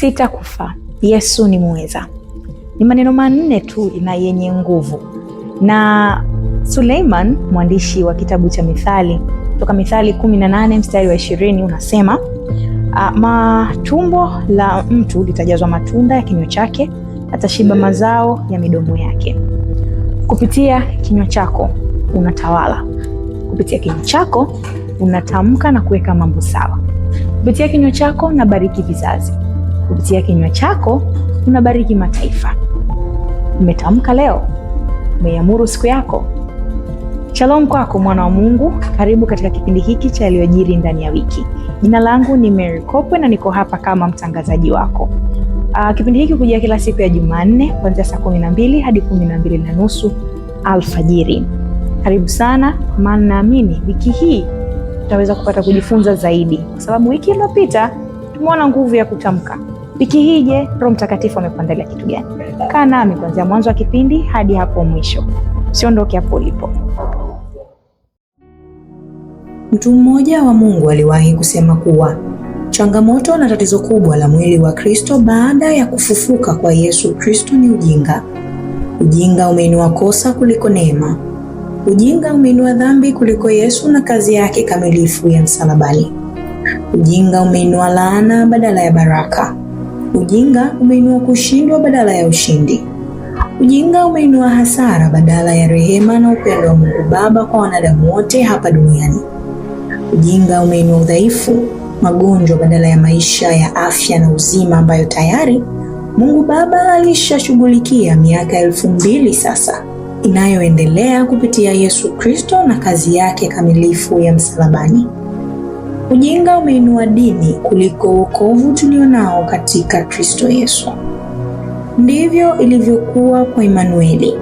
Sitakufa, Yesu ni muweza. Ni maneno manne tu na yenye nguvu. Na Suleiman, mwandishi wa kitabu cha Mithali, kutoka Mithali 18 mstari wa 20 unasema, tumbo la mtu litajazwa matunda ya kinywa chake, atashiba mazao ya midomo yake. Kupitia kinywa chako unatawala. Kupitia kinywa chako unatamka na kuweka mambo sawa. Kupitia kinywa chako unabariki vizazi. Kupitia kinywa chako unabariki mataifa. Umetamka leo, umeamuru siku yako. Shalom kwako mwana wa Mungu, karibu katika kipindi hiki cha yaliyojiri ndani ya wiki. Jina langu ni Mary Kopwe na niko hapa kama mtangazaji wako. Kipindi hiki hukujia kila siku ya Jumanne kuanzia saa 12 hadi 12:30 alfajiri. Karibu sana, maana naamini wiki hii tutaweza kupata kujifunza zaidi, kwa sababu wiki iliyopita tumeona nguvu ya kutamka. Wiki hii je, Roho Mtakatifu amekuandalia kitu gani? Kaa nami kuanzia mwanzo wa kipindi hadi hapo mwisho. Usiondoke hapo ulipo. Mtu mmoja wa Mungu aliwahi kusema kuwa changamoto na tatizo kubwa la mwili wa Kristo baada ya kufufuka kwa Yesu Kristo ni ujinga. Ujinga umeinua kosa kuliko neema. Ujinga umeinua dhambi kuliko Yesu na kazi yake kamilifu ya msalabani. Ujinga umeinua laana badala ya baraka. Ujinga umeinua kushindwa badala ya ushindi. Ujinga umeinua hasara badala ya rehema na upendo wa Mungu Baba kwa wanadamu wote hapa duniani. Ujinga umeinua udhaifu, magonjwa badala ya maisha ya afya na uzima ambayo tayari Mungu Baba alishashughulikia miaka 2000 sasa, inayoendelea kupitia Yesu Kristo na kazi yake kamilifu ya msalabani. Ujinga umeinua dini kuliko wokovu tulionao katika Kristo Yesu. Ndivyo ilivyokuwa kwa Emanueli.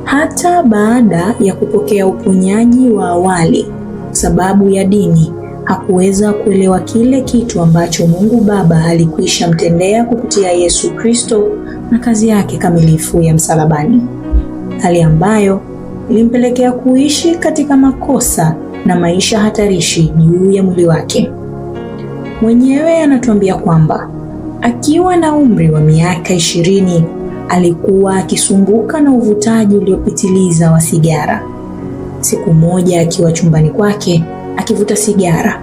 Hata baada ya kupokea uponyaji wa awali, sababu ya dini, hakuweza kuelewa kile kitu ambacho Mungu Baba alikwisha mtendea kupitia Yesu Kristo na kazi yake kamilifu ya msalabani. Hali ambayo ilimpelekea kuishi katika makosa na maisha hatarishi juu ya mwili wake. Mwenyewe anatuambia kwamba akiwa na umri wa miaka 20 alikuwa akisumbuka na uvutaji uliopitiliza wa sigara. Siku moja akiwa chumbani kwake akivuta sigara,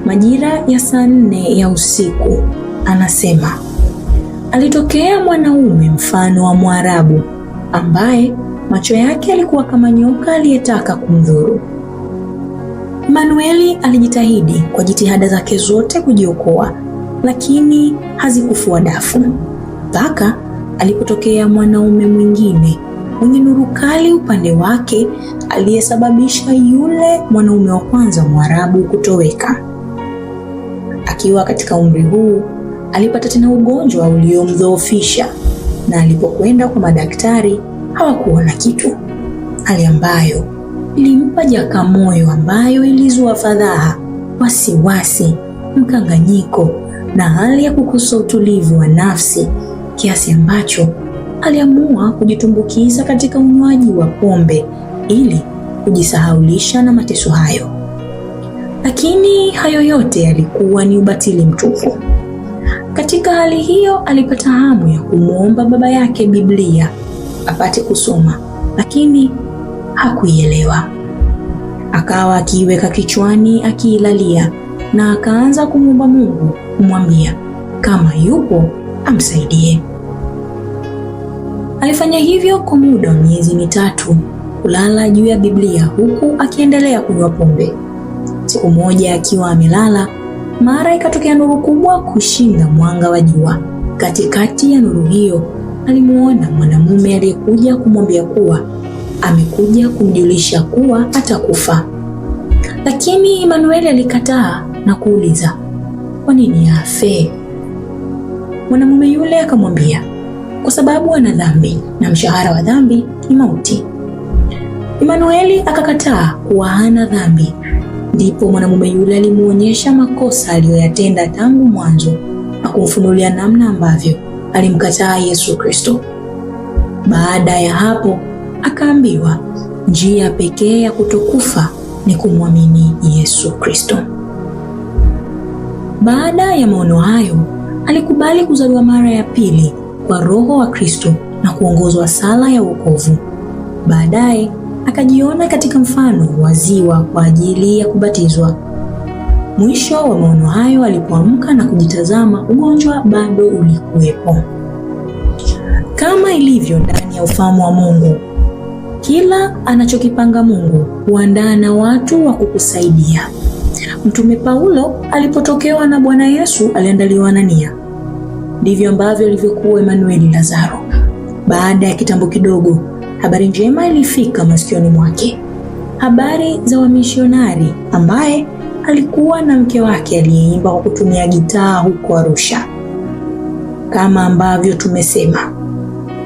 majira ya saa 4 ya usiku, anasema alitokea mwanaume mfano wa Mwarabu ambaye macho yake yalikuwa kama nyoka aliyetaka kumdhuru. Emanueli alijitahidi kwa jitihada zake zote kujiokoa, lakini hazikufua dafu. Mpaka alipotokea mwanaume mwingine mwenye nuru kali upande wake aliyesababisha yule mwanaume wa kwanza Mwarabu kutoweka. Akiwa katika umri huu, alipata tena ugonjwa uliomdhoofisha, na alipokwenda kwa madaktari hawakuona kitu. Hali ambayo ilimpa jaka moyo ambayo ilizua fadhaa, wasiwasi, mkanganyiko na hali ya kukosa utulivu wa nafsi, kiasi ambacho aliamua kujitumbukiza katika unywaji wa pombe ili kujisahaulisha na mateso hayo. Lakini hayo yote yalikuwa ni ubatili mtupu. Katika hali hiyo alipata hamu ya kumwomba baba yake Biblia apate kusoma, lakini hakuielewa. Akawa akiiweka kichwani akiilalia, na akaanza kumwomba Mungu kumwambia kama yupo amsaidie. Alifanya hivyo kwa muda wa miezi 3, kulala juu ya Biblia huku akiendelea kunywa pombe. Siku moja akiwa amelala, mara ikatokea nuru kubwa kushinda mwanga wa jua. Katikati ya nuru hiyo alimuona mwanamume aliyekuja kumwambia kuwa amekuja kumjulisha kuwa atakufa. Lakini Emanueli alikataa na kuuliza, kwa nini afe? Mwanamume yule akamwambia, kwa sababu ana dhambi na mshahara wa dhambi ni mauti. Emanueli akakataa kuwa hana dhambi. Ndipo mwanamume yule alimuonyesha makosa aliyoyatenda tangu mwanzo na kumfunulia namna ambavyo alimkataa Yesu Kristo. Baada ya hapo akaambiwa njia pekee ya kutokufa ni kumwamini Yesu Kristo. Baada ya maono hayo, alikubali kuzaliwa mara ya pili kwa Roho wa Kristo na kuongozwa sala ya wokovu. Baadaye akajiona katika mfano wa ziwa kwa ajili ya kubatizwa. Mwisho wa maono hayo, alipoamka na kujitazama, ugonjwa bado ulikuwepo. Kama ilivyo ndani ya ufahamu wa Mungu, kila anachokipanga Mungu huandaa na watu wa kukusaidia. Mtume Paulo alipotokewa na Bwana Yesu aliandaliwa na nia. Ndivyo ambavyo alivyokuwa Emanueli Lazaro. Baada ya kitambo kidogo, habari njema ilifika masikioni mwake. Habari za wamisionari ambaye alikuwa na mke wake aliyeimba kwa kutumia gitaa huko Arusha. Kama ambavyo tumesema,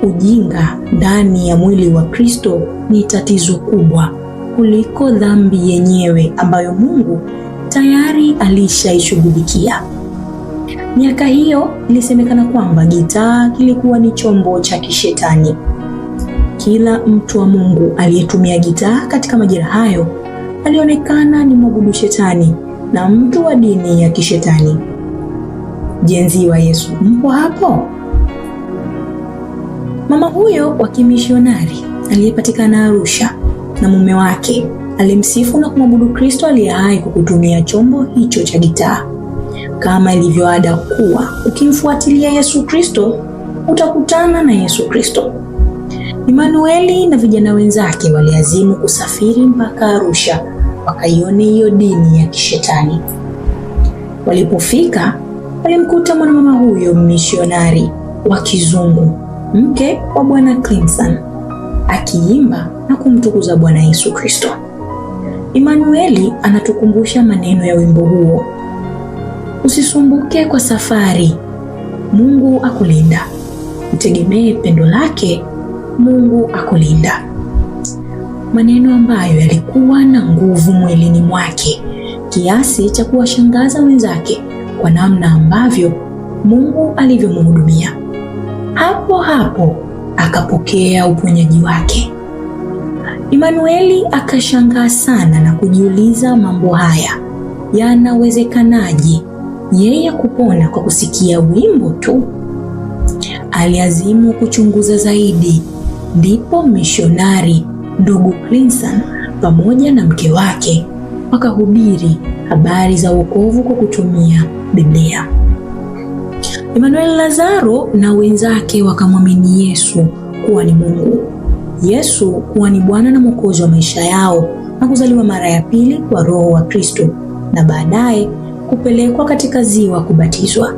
ujinga ndani ya mwili wa Kristo ni tatizo kubwa kuliko dhambi yenyewe ambayo Mungu tayari alishaishughulikia. Miaka hiyo ilisemekana kwamba gitaa kilikuwa ni chombo cha kishetani. Kila mtu wa Mungu aliyetumia gitaa katika majira hayo alionekana ni mwabudu shetani na mtu wa dini ya kishetani. Jenzi wa Yesu, mpo hapo? Mama huyo wa kimishionari aliyepatikana Arusha na mume wake alimsifu na kumwabudu Kristo aliye hai kwa kutumia chombo hicho cha gitaa. Kama ilivyoada kuwa ukimfuatilia Yesu Kristo utakutana na Yesu Kristo. Emanueli na vijana wenzake waliazimu kusafiri mpaka Arusha wakaione hiyo dini ya kishetani. Walipofika, walimkuta mwanamama huyo mishionari wa kizungu, mke wa Bwana Clinton, akiimba na kumtukuza Bwana Yesu Kristo. Emanueli anatukumbusha maneno ya wimbo huo: usisumbuke kwa safari, Mungu akulinda. Mtegemee pendo lake, Mungu akulinda. Maneno ambayo yalikuwa na nguvu mwilini mwake kiasi cha kuwashangaza wenzake kwa namna ambavyo Mungu alivyomhudumia. Hapo hapo akapokea uponyaji wake. Emanueli akashangaa sana na kujiuliza, mambo haya yanawezekanaje yeye kupona kwa kusikia wimbo tu? Aliazimu kuchunguza zaidi. Ndipo mishonari ndugu Clinton pamoja na mke wake wakahubiri habari za wokovu kwa kutumia Biblia. Emanueli Lazaro na wenzake wakamwamini Yesu kuwa ni Mungu, Yesu kuwa ni Bwana na Mwokozi wa maisha yao, na kuzaliwa mara ya pili kwa Roho wa Kristo, na baadaye kupelekwa katika ziwa kubatizwa.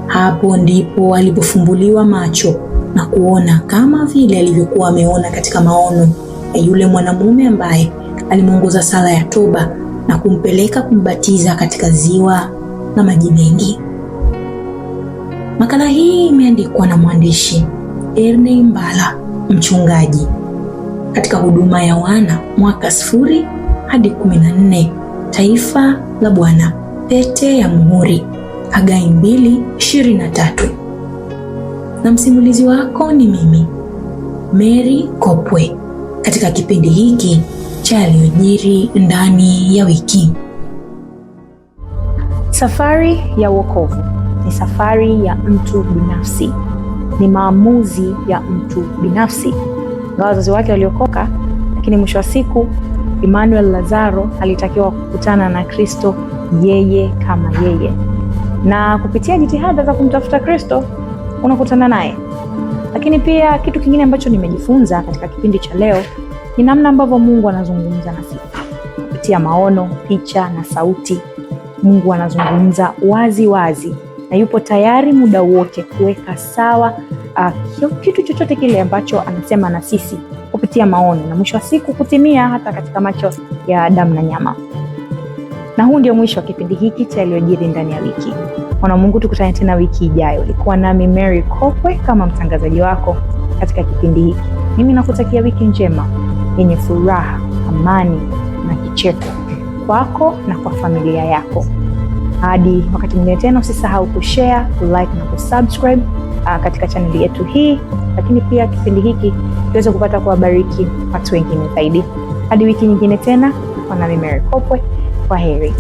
Hapo ndipo alipofumbuliwa macho na kuona kama vile alivyokuwa ameona katika maono ya yule mwanamume ambaye alimuongoza sala ya toba na kumpeleka kumbatiza katika ziwa na maji mengi. Makala hii imeandikwa na mwandishi Erney Mbala, mchungaji, katika huduma ya wana mwaka 0 hadi 14, Taifa la Bwana, Pete ya Muhuri, Hagai 2:23. Na msimulizi wako ni mimi, Mary Kopwe, katika kipindi hiki cha yaliyojiri ndani ya wiki. Safari ya wokovu ni safari ya mtu binafsi, ni maamuzi ya mtu binafsi. Ingawa wazazi wake waliokoka, lakini mwisho wa siku Emanueli Lazaro alitakiwa kukutana na Kristo yeye kama yeye, na kupitia jitihada za kumtafuta Kristo unakutana naye. Lakini pia kitu kingine ambacho nimejifunza katika kipindi cha leo ni namna ambavyo Mungu anazungumza na sisi kupitia maono, picha na sauti. Mungu anazungumza wazi wazi na yupo tayari muda wote kuweka sawa kitu chochote kile ambacho anasema na sisi kupitia maono, na mwisho wa siku kutimia hata katika macho ya damu na nyama. Na huu ndio mwisho wa kipindi hiki cha yaliyojiri ndani ya wiki. Mwana Mungu, tukutane tena wiki ijayo. Ulikuwa nami Mary Kopwe kama mtangazaji wako katika kipindi hiki. Mimi nakutakia wiki njema yenye furaha, amani na kicheko kwako na kwa familia yako. Hadi wakati mwingine tena, usisahau kushare, kulike na kusubscribe katika chaneli yetu hii, lakini pia kipindi hiki tuweze kupata kuwabariki watu wengine zaidi. Hadi wiki nyingine tena, kwa nami Mary Kopwe. Kwaheri.